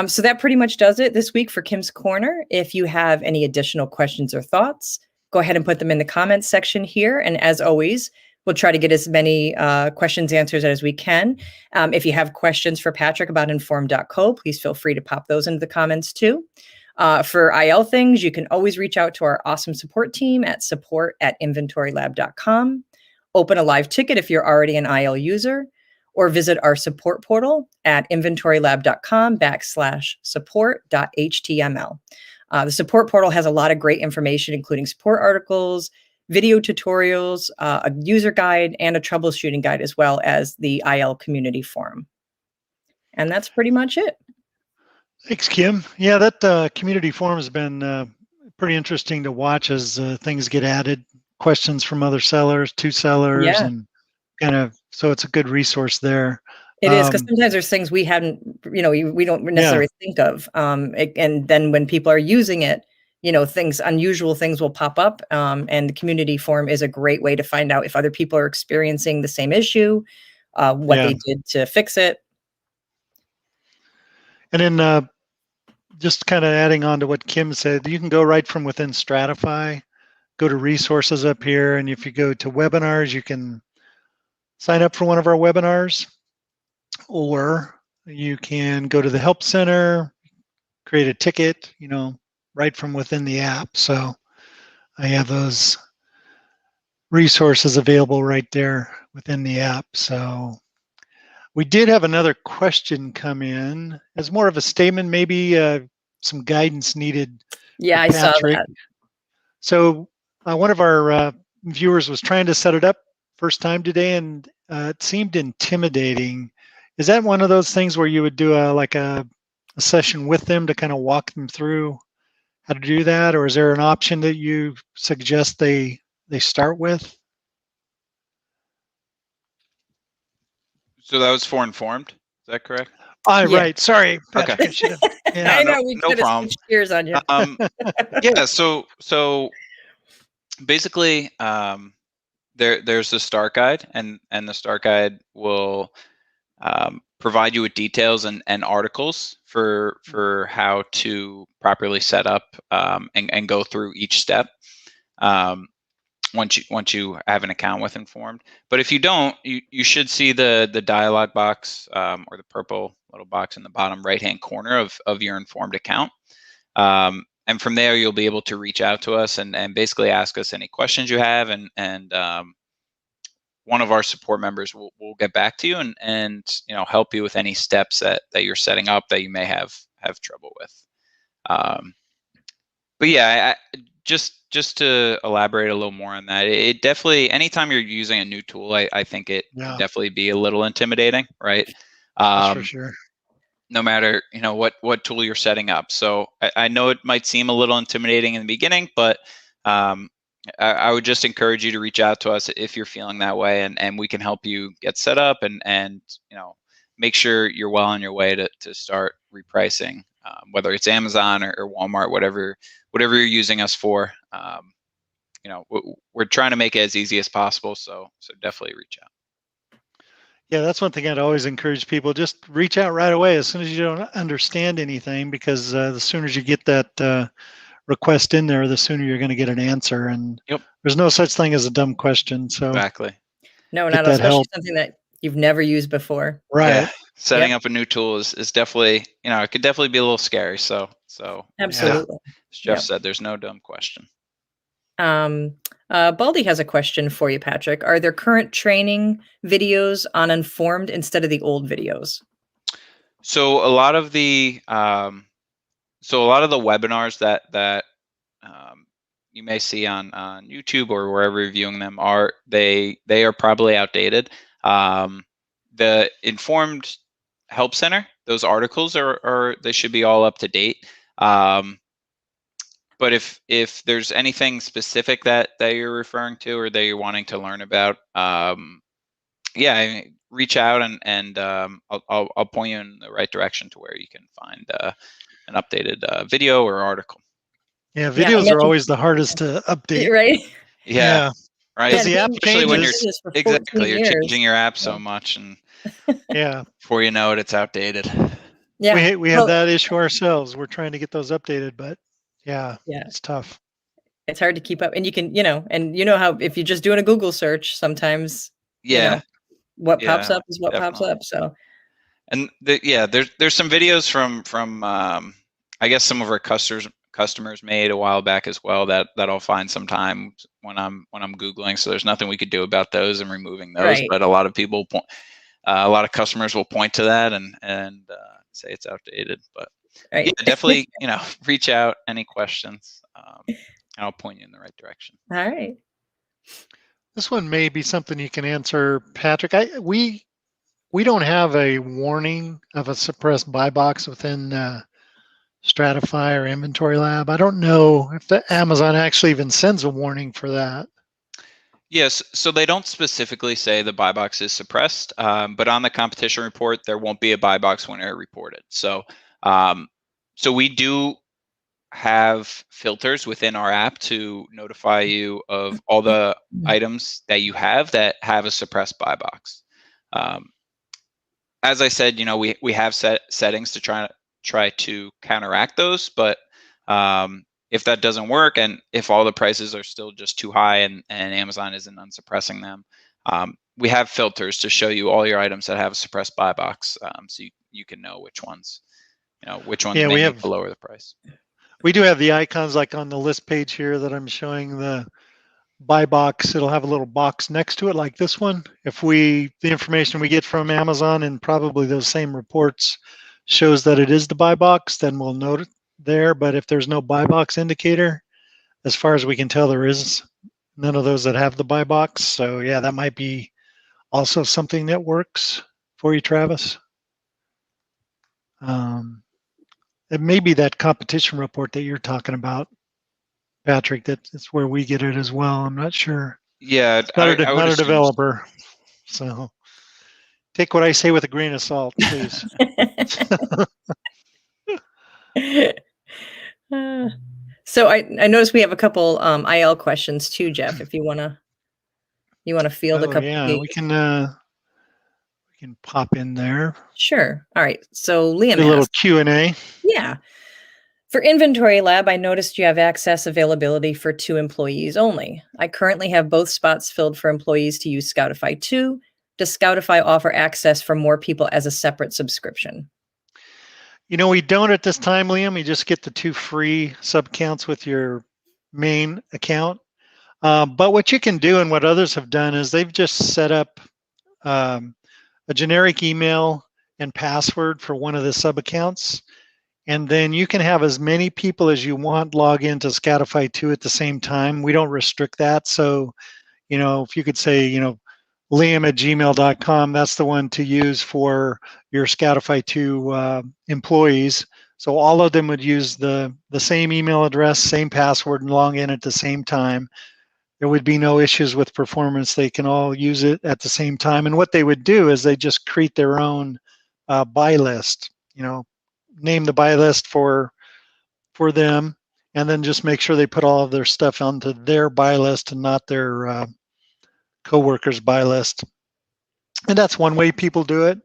So that pretty much does it this week for Kim's Corner. If you have any additional questions or thoughts, go ahead and put them in the comments section here. And as always, we'll try to get as many questions answered as we can. If you have questions for Patrick about inform.co, please feel free to pop those into the comments too. For IL things, you can always reach out to our awesome support team at support@inventorylab.com. Open a live ticket if you're already an IL user, or visit our support portal at inventorylab.com/support.html. The support portal has a lot of great information, including support articles, video tutorials, a user guide, and a troubleshooting guide, as well as the IL community forum. And that's pretty much it. Thanks, Kim. Yeah, that community forum has been pretty interesting to watch as things get added, questions from other sellers, to sellers, Yeah. and kind of, so it's a good resource there. It is, because sometimes there's things we hadn't, we don't necessarily think of. And then when people are using it, unusual things will pop up. And the community forum is a great way to find out if other people are experiencing the same issue, what they did to fix it. And then just kind of adding on to what Kim said, you can go right from within Stratify, go to resources up here. And if you go to webinars, you can sign up for one of our webinars, or you can go to the help center, create a ticket, right from within the app. So I have those resources available right there within the app. So we did have another question come in as more of a statement, maybe some guidance needed Yeah, for I saw Patrick. that. So one of our viewers was trying to set it up first time today, and it seemed intimidating. Is that one of those things where you would do a session with them to kind of walk them through how to do that, or is there an option that you suggest they start with? So that was for Informed. Is that correct? Oh, Yeah. right. Sorry, Okay. Patrick. I should have. I Yeah. know we no could have problem. switched gears on you. Yeah. So basically, there's the start guide, and the start guide will provide you with details and articles for how to properly set up and go through each step. Once you have an account with Informed. But if you don't, you should see the dialog box or the purple little box in the bottom right hand corner of your Informed account. And from there, you'll be able to reach out to us and basically ask us any questions you have, and one of our support members will get back to you and help you with any steps that you're setting up that you may have trouble with. But yeah, just to elaborate a little more on that, it definitely, anytime you're using a new tool, I think it can definitely be a little intimidating, right? That's for sure. No matter what tool you're setting up. So I know it might seem a little intimidating in the beginning, but I would just encourage you to reach out to us if you're feeling that way, and we can help you get set up and make sure you're well on your way to start repricing, whether it's Amazon or Walmart, whatever you're using us for. We're trying to make it as easy as possible, so definitely reach out. Yeah, that's one thing I'd always encourage people. Just reach out right away as soon as you don't understand anything, because the sooner you get that request in there, the sooner you're going to get an answer. And there's no such thing as a dumb question. So exactly. No, not especially something that you've never used before. Right. Yeah. Setting up a new tool is definitely, it could definitely be a little scary. So Absolutely. As Jeff said, there's no dumb question. Baldy has a question for you, Patrick. Are there current training videos on Informed instead of the old videos? So a lot of the webinars that you may see on YouTube or wherever you're viewing them are probably outdated. The Informed Help Center, those articles they should be all up to date. But if there's anything specific that you're referring to or that you're wanting to learn about, reach out and I'll point you in the right direction to where you can find an updated video or article. Yeah, videos are always the hardest to update. Right? Yeah. Right. Because the app changes. When you're changing your app so much, and before you know it, it's outdated. Yeah, we have that issue ourselves. We're trying to get those updated, but it's tough. It's hard to keep up, and you can, and how if you're just doing a Google search, sometimes what pops up is what pops up. So, and there's some videos from I guess some of our customers made a while back as well that I'll find sometime when I'm Googling. So there's nothing we could do about those and removing those, but a lot of people a lot of customers will point to that and say it's outdated. But definitely reach out, any questions, and I'll point you in the right direction. All right. This one may be something you can answer, Patrick. We don't have a warning of a suppressed buy box within Stratify or InventoryLab. I don't know if the Amazon actually even sends a warning for that. Yes, so they don't specifically say the buy box is suppressed, but on the competition report, there won't be a buy box winner reported. So, so we do have filters within our app to notify you of all the items that you have that have a suppressed buy box. As I said, we have settings to try to counteract those, but if that doesn't work, and if all the prices are still just too high and Amazon isn't unsuppressing them, we have filters to show you all your items that have a suppressed buy box, so you can know which ones may need to lower the price. We do have the icons like on the list page here that I'm showing the buy box. It'll have a little box next to it like this one. If the information we get from Amazon and probably those same reports shows that it is the buy box, then we'll note it there. But if there's no buy box indicator, as far as we can tell, there is none of those that have the buy box. So yeah, that might be also something that works for you, Travis. It may be that competition report that you're talking about, Patrick. That's where we get it as well. I'm not sure. Yeah, Not I would a assume. developer. So take what I say with a grain of salt, please. So I noticed we have a couple IL questions too, Jeff. If you wanna field a couple. Yeah, we can pop in there. Sure. All right. So Liam Do a little asks, Q&A. yeah. For InventoryLab, I noticed you have access availability for 2 employees only. I currently have both spots filled for employees to use Scoutify 2. Does Scoutify offer access for more people as a separate subscription? We don't at this time, Liam. You just get the 2 free sub accounts with your main account. But what you can do and what others have done is they've just set up a generic email and password for one of the sub accounts. And then you can have as many people as you want log into Scoutify 2 at the same time. We don't restrict that. So, if you could say, Liam@gmail.com, that's the one to use for your Scoutify 2 employees. So all of them would use the same email address, same password, and log in at the same time. There would be no issues with performance. They can all use it at the same time. And what they would do is they just create their own buy list, name the buy list for them, and then just make sure they put all of their stuff onto their buy list and not their coworkers' buy list. And that's one way people do it.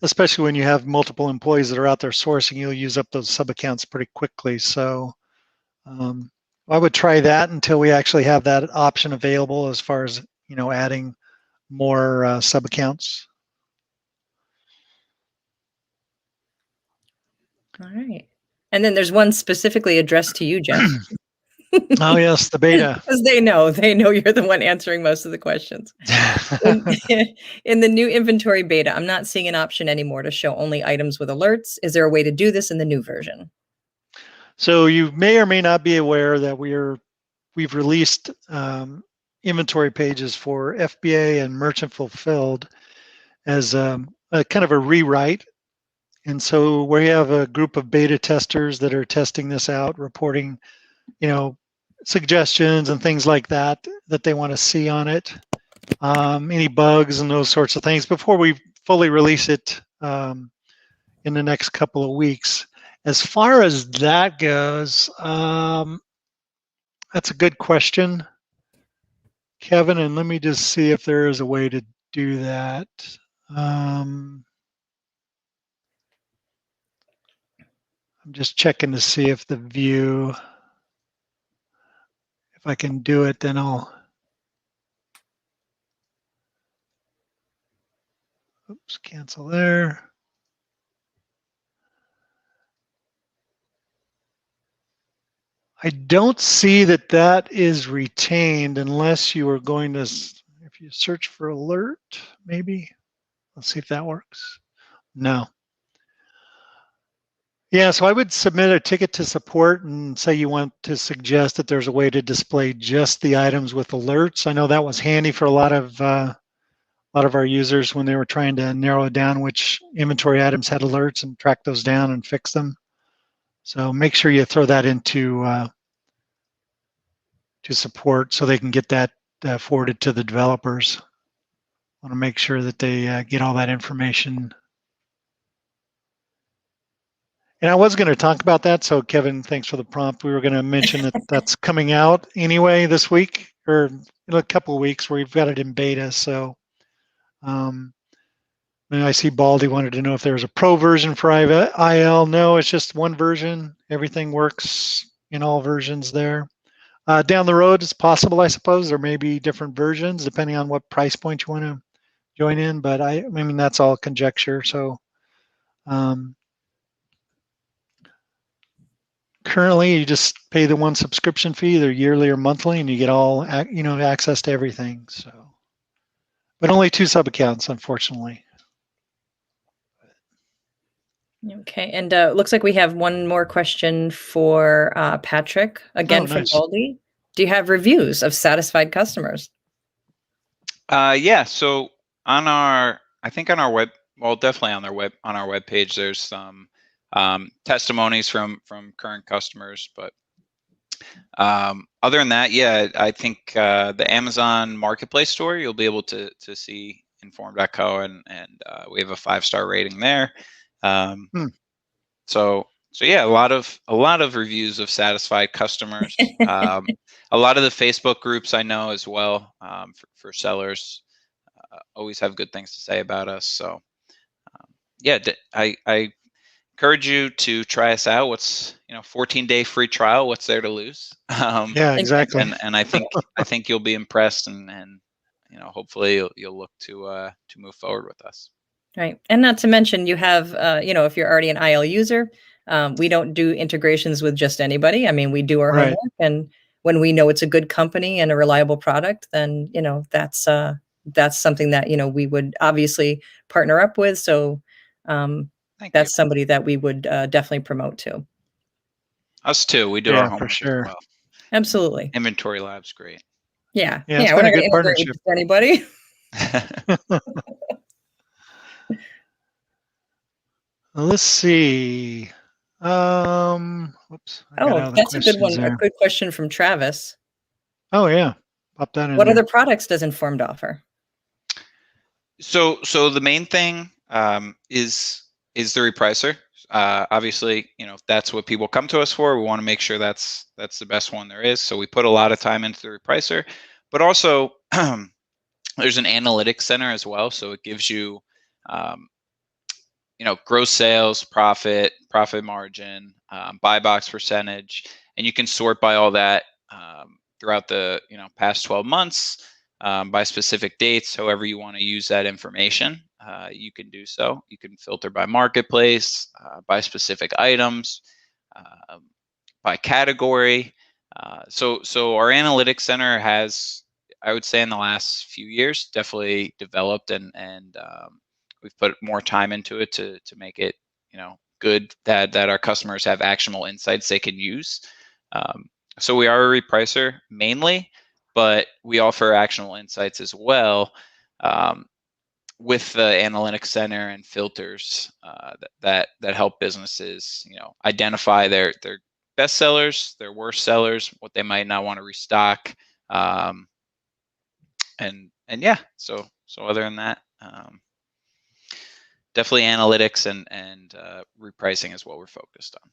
Especially when you have multiple employees that are out there sourcing, you'll use up those sub accounts pretty quickly. So I would try that until we actually have that option available as far as, adding more sub accounts. All right. And then there's one specifically addressed to you, Jeff. Oh, yes, the beta. Because they know you're the one answering most of the questions. In the new inventory beta, I'm not seeing an option anymore to show only items with alerts. Is there a way to do this in the new version? So you may or may not be aware that we've released inventory pages for FBA and merchant fulfilled as a kind of a rewrite. And so we have a group of beta testers that are testing this out, reporting, suggestions and things like that they want to see on it, any bugs and those sorts of things before we fully release it in the next couple of weeks. As far as that goes, that's a good question, Kevin, and let me just see if there is a way to do that. I'm just checking to see if the view, if I can do it, then I'll, oops, cancel there. I don't see that is retained unless you are going to, if you search for alert, maybe. Let's see if that works. No. Yeah, so I would submit a ticket to support and say you want to suggest that there's a way to display just the items with alerts. I know that was handy for a lot of our users when they were trying to narrow down which inventory items had alerts and track those down and fix them. So make sure you throw that into to support so they can get that forwarded to the developers. I want to make sure that they get all that information. And I was going to talk about that, so Kevin, thanks for the prompt. We were going to mention that that's coming out anyway this week, or in a couple of weeks, where we've got it in beta. So and I see Baldy wanted to know if there was a pro version for IL. No, it's just one version. Everything works in all versions there. Down the road, it's possible, I suppose. There may be different versions depending on what price point you want to join in, but I mean, that's all conjecture. So currently you just pay the one subscription fee, either yearly or monthly, and you get all access to everything. So, but only 2 sub accounts, unfortunately. Okay, and looks like we have one more question for Patrick, again from Nice. Baldy. Do you have reviews of satisfied customers? Yeah. So on our, I think on our web, well, definitely on our web page, there's some testimonies from current customers. But other than that, yeah, I think the Amazon Marketplace store, you'll be able to see Inform.co, and we have a 5-star rating there. So yeah, a lot of reviews of satisfied customers. A lot of the Facebook groups I know as well, for sellers, always have good things to say about us. So yeah, I encourage you to try us out. What's 14-day free trial? What's there to lose? Yeah, exactly. And I think you'll be impressed, and hopefully you'll look to move forward with us. Right, and not to mention you have if you're already an IL user, we don't do integrations with just anybody. I mean, we do our homework, and when we know it's a good company and a reliable product, then that's something that we would obviously partner up with. So that's somebody that we would definitely promote to. Us too. We do our homework for sure. as well. Absolutely. InventoryLab's great. Yeah. It's we're been not a good going to integrate with anybody. Let's see. Whoops. That's a good one. A good question from Travis. Oh yeah, pop that in. What other products does Informed offer? So the main thing is the repricer. Obviously, that's what people come to us for. We want to make sure that's the best one there is. So we put a lot of time into the repricer, but also there's an analytics center as well. So it gives you, gross sales, profit margin, buy box percentage, and you can sort by all that throughout the past 12 months. By specific dates, however you want to use that information, you can do so. You can filter by marketplace, by specific items, by category. So our analytics center has, I would say, in the last few years, definitely developed, and we've put more time into it to make it good, that our customers have actionable insights they can use. So we are a repricer mainly, but we offer actionable insights as well, with the analytics center and filters that help businesses identify their best sellers, their worst sellers, what they might not want to restock, and yeah. So other than that, definitely analytics and repricing is what we're focused on.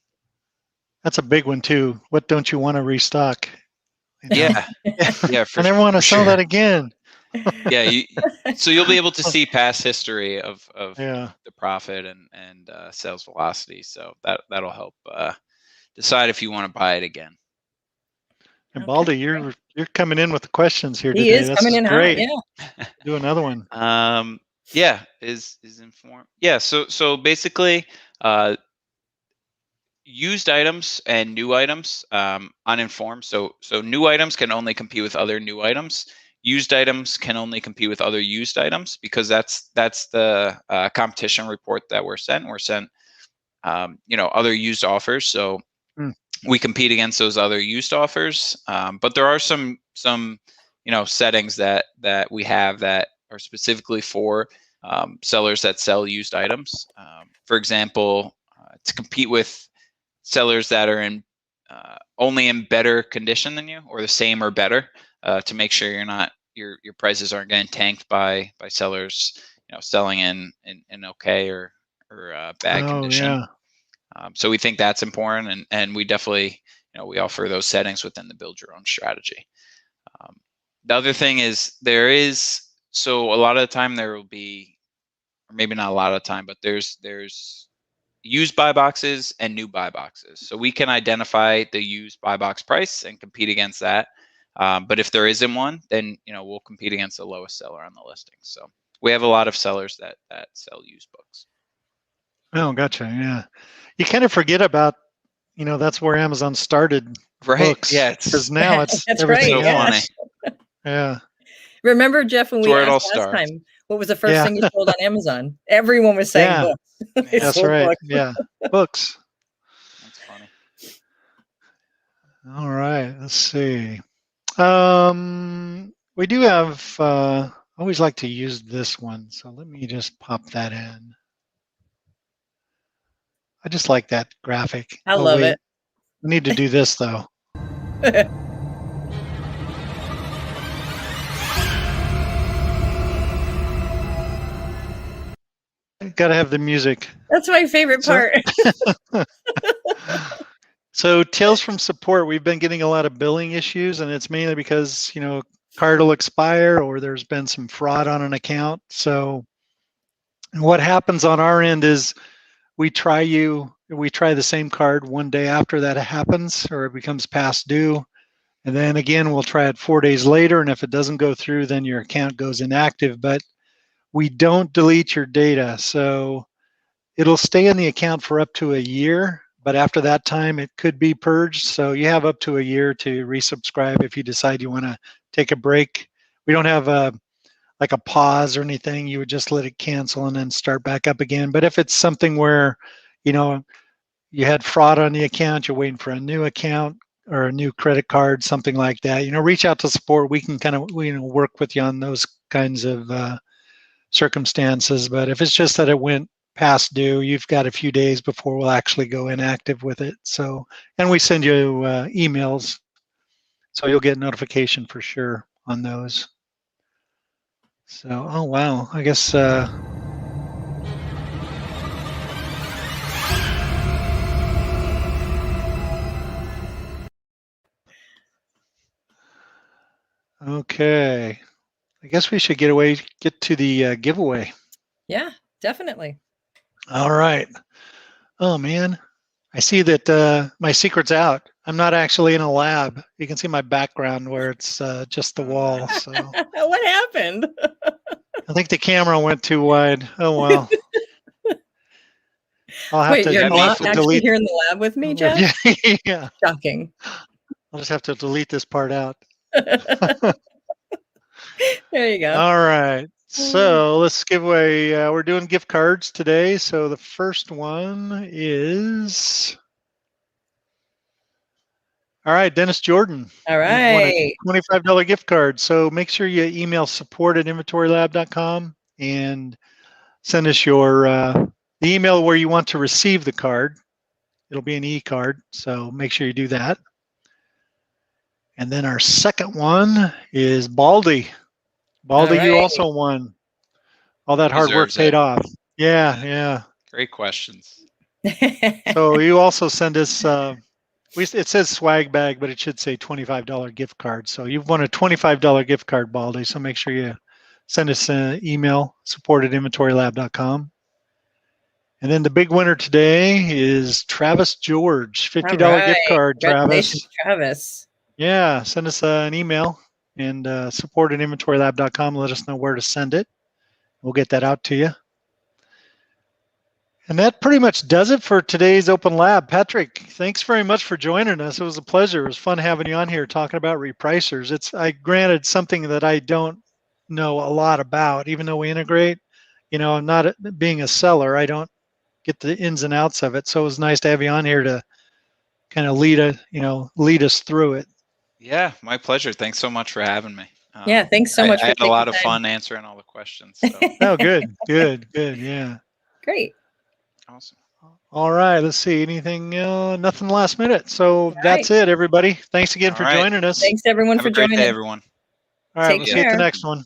That's a big one too. What don't you want to restock? Yeah. I never want to sell that again. Yeah, so you'll be able to see past history of the profit and sales velocity. So that'll help decide if you want to buy it again. And Baldy, you're coming in with the questions here today. He is coming in great. hot. Yeah. Do another one. Yeah, is Inform. Yeah, so basically, used items and new items on Inform. So new items can only compete with other new items. Used items can only compete with other used items, because that's the competition report that we're sent. We're sent other used offers. So we compete against those other used offers. But there are some settings that we have that are specifically for sellers that sell used items. For example, to compete with sellers that are in only in better condition than you, or the same or better, to make sure your prices aren't getting tanked by sellers selling in okay or bad condition. Yeah. So we think that's important, and we definitely we offer those settings within the build your own strategy. The other thing is so a lot of the time there will be, or maybe not a lot of the time, but there's used buy boxes and new buy boxes. So we can identify the used buy box price and compete against that. But if there isn't one, then we'll compete against the lowest seller on the listing. So we have a lot of sellers that sell used books. Oh, gotcha. Yeah, you kind of forget about that's where Amazon started Right. books. Yeah. Because now it's That's everything right, so else. funny. Yeah. Remember, Jeff, when It's we where it all asked last starts. time, what was the first Yeah. thing you sold on Amazon? Everyone was saying Yeah. books. They Yeah. That's sold right. books. Yeah. Books. That's funny. All right. Let's see. We do have, I always like to use this one. So let me just pop that in. I just like that graphic. I Oh, love wait. it. We need to do this though. Got to have the music. That's my favorite So- part. So Tales from Support, we've been getting a lot of billing issues, and it's mainly because, card will expire or there's been some fraud on an account. So what happens on our end is we try the same card one day after that happens or it becomes past due. And then again, we'll try it 4 days later. And if it doesn't go through, then your account goes inactive, but we don't delete your data. So it'll stay in the account for up to a year, but after that time, it could be purged. So you have up to a year to resubscribe if you decide you want to take a break. We don't have a pause or anything. You would just let it cancel and then start back up again. But if it's something where, you had fraud on the account, you're waiting for a new account or a new credit card, something like that, reach out to support. We can kind of, work with you on those kinds of circumstances. But if it's just that it went past due, you've got a few days before we'll actually go inactive with it. So, and we send you emails, so you'll get notification for sure on those. So, oh wow, I guess okay. I guess we should get to the giveaway. Yeah, definitely. All right. Oh man, I see that my secret's out. I'm not actually in a lab. You can see my background where it's just the wall. So What happened? I think the camera went too wide. Oh well. I'll have Wait, to. you're I'll have not to actually delete. here in the lab with me, Jeff? Yeah, yeah. Shocking. I'll just have to delete this part out. There you go. All right. So let's give away. We're doing gift cards today. So the first one is. All right, Dennis Jordan. All You've won a right. $25 gift card. So make sure you email support@inventorylab.com and send us the email where you want to receive the card. It'll be an e-card, so make sure you do that. And then our second one is Baldy. Baldy, All you right. also won. All that hard work Deserves paid it. off. Yeah, yeah. Great questions. So you also send us, it says swag bag, but it should say $25 gift card. So you've won a $25 gift card, Baldy. So make sure you send us an email, support@inventorylab.com. And then the big winner today is Travis George, $50 gift card, Travis. Congratulations, Travis. Yeah, send us an email and support@inventorylab.com. Let us know where to send it. We'll get that out to you. And that pretty much does it for today's Open Lab. Patrick, thanks very much for joining us. It was a pleasure. It was fun having you on here talking about repricers. Granted, something that I don't know a lot about, even though we integrate. I'm not being a seller. I don't get the ins and outs of it. So it was nice to have you on here to kind of lead us through it. Yeah, my pleasure. Thanks so much for having me. Yeah, thanks so much. I had a lot of fun answering all the questions. So. Oh, good. Yeah. Great. Awesome. All right. Let's see. Anything? Nothing last minute. So that's it, everybody. Thanks again for joining us. Thanks everyone for joining. Have a great day, everyone. All right. We'll see you at the next one.